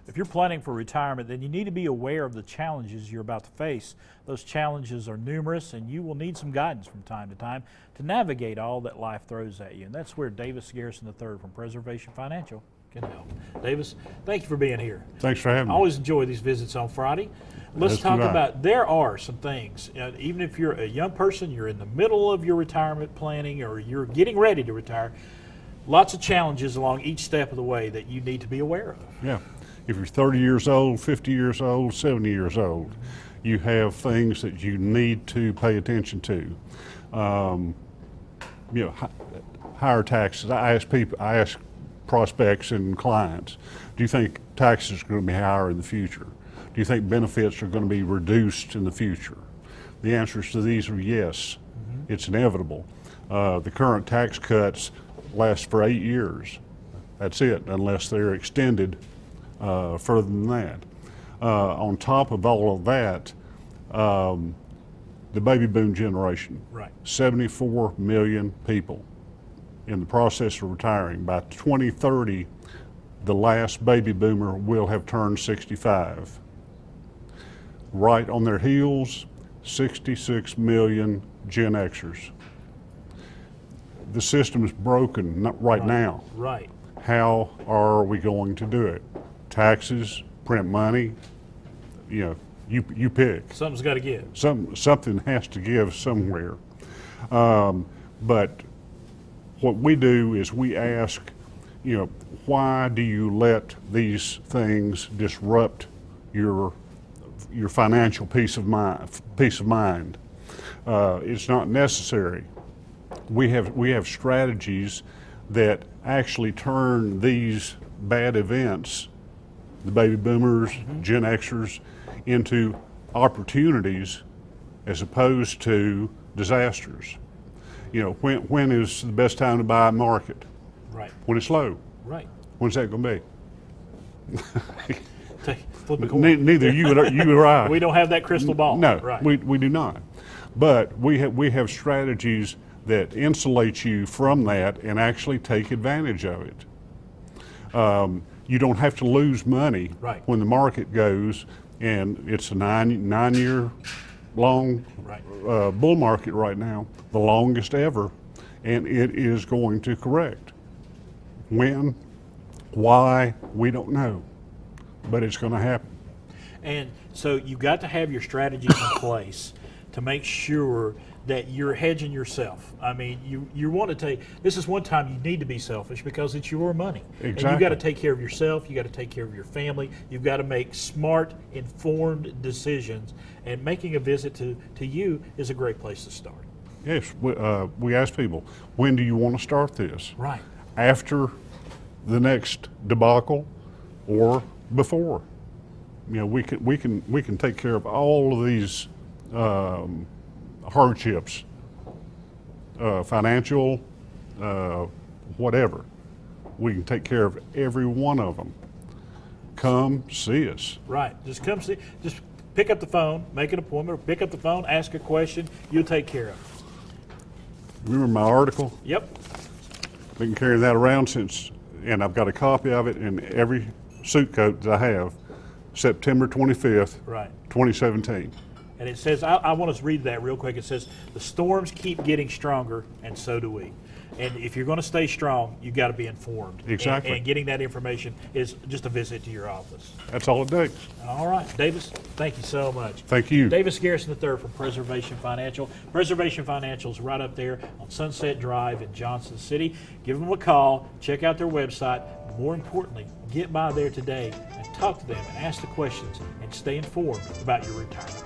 If you're planning for retirement, then you need to be aware of the challenges you're about to face. Those challenges are numerous, and you will need some guidance from time to time to navigate all that life throws at you. And that's where Davis Garrison the Third from Preservation Financial can help. Davis, thank you for being here. Thanks for having me. I always enjoy these visits on Friday. Let's talk about, there are some things, even if you're a young person, you're in the middle of your retirement planning, or you're getting ready to retire, lots of challenges along each step of the way that you need to be aware of. Yeah. If you're 30 years old, 50 years old, 70 years old, you have things that you need to pay attention to. Higher taxes. I ask prospects and clients, do you think taxes are going to be higher in the future? Do you think benefits are going to be reduced in the future? The answers to these are yes. It's inevitable. The current tax cuts last for 8 years. That's it, unless they're extended further than that. On top of all of that, the baby boom generation, right. 74 million people in the process of retiring. By 2030, the last baby boomer will have turned 65. Right on their heels, 66 million Gen Xers. The system is broken right now. Right. How are we going to do it? Taxes, print money, you pick. Something's got to give. Something has to give somewhere. But what we do is we ask, why do you let these things disrupt your financial peace of mind? It's not necessary. We have strategies that actually turn these bad events, the baby boomers, Gen Xers, into opportunities as opposed to disasters. When is the best time to buy a market? Right. When it's low. Right. When's that going to be? Flip a coin. Neither you or I. We don't have that crystal ball. No, right. we do not. But we have strategies that insulate you from that and actually take advantage of it. You don't have to lose money right. when the market goes, and it's a nine-year long right. Bull market right now, the longest ever, and it is going to correct. When, why, we don't know, but it's going to happen. And so you've got to have your strategies in place to make sure that you're hedging yourself. I mean, you want to take, this is one time you need to be selfish because it's your money. Exactly. And you've got to take care of yourself, you got to take care of your family, you've got to make smart, informed decisions, and making a visit to you is a great place to start. Yes, we ask people, when do you want to start this? Right. After the next debacle or before? We can take care of all of these hardships, financial, whatever. We can take care of every one of them. Come see us. Right. Just come see. Just pick up the phone, make an appointment, or pick up the phone, ask a question. You'll take care of it. Remember my article? Yep. Been carrying that around since, and I've got a copy of it in every suit coat that I have. September 25th, right. 2017. And it says, I want to read that real quick. It says, the storms keep getting stronger, and so do we. And if you're going to stay strong, you've got to be informed. Exactly. And getting that information is just a visit to your office. That's all it takes. All right. Davis, thank you so much. Thank you. Davis Garrison the Third from Preservation Financial. Preservation Financial is right up there on Sunset Drive in Johnson City. Give them a call. Check out their website. More importantly, get by there today and talk to them and ask the questions and stay informed about your retirement.